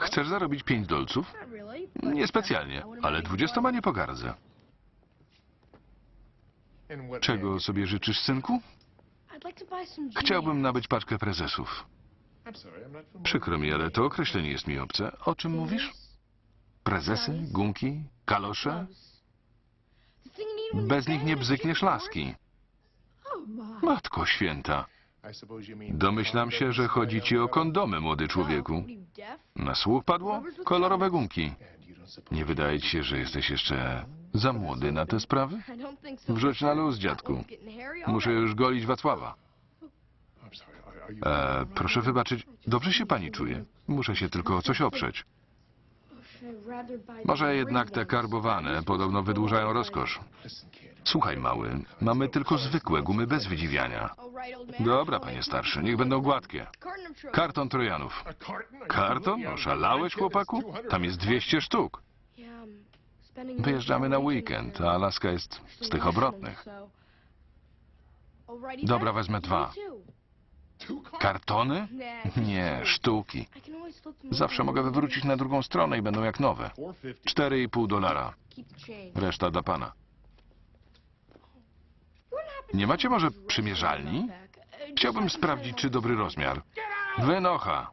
Chcesz zarobić 5 dolców? Niespecjalnie, ale 20 nie pogardzę. Czego sobie życzysz, synku? Chciałbym nabyć paczkę prezesów. Przykro mi, ale to określenie jest mi obce. O czym mówisz? Prezesy, gumki, kalosze? Bez nich nie bzykniesz laski. Matko święta. Domyślam się, że chodzi ci o kondomy, młody człowieku. Na słuch padło? Kolorowe gumki. Nie wydaje ci się, że jesteś jeszcze za młody na te sprawy? Wrzuć na luz, dziadku. Muszę już golić Wacława. Proszę wybaczyć, dobrze się pani czuje? Muszę się tylko o coś oprzeć. Może jednak te karbowane podobno wydłużają rozkosz. Słuchaj, mały, mamy tylko zwykłe gumy bez wydziwiania. Dobra, panie starszy, niech będą gładkie. Karton Trojanów. Karton? Oszalałeś, chłopaku? Tam jest 200 sztuk. Wyjeżdżamy na weekend, a Alaska jest z tych obrotnych. Dobra, wezmę 2. Kartony? Nie, sztuki. Zawsze mogę wywrócić na drugą stronę i będą jak nowe. $4,5. Reszta dla pana. Nie macie może przymierzalni? Chciałbym sprawdzić, czy dobry rozmiar. Wynocha.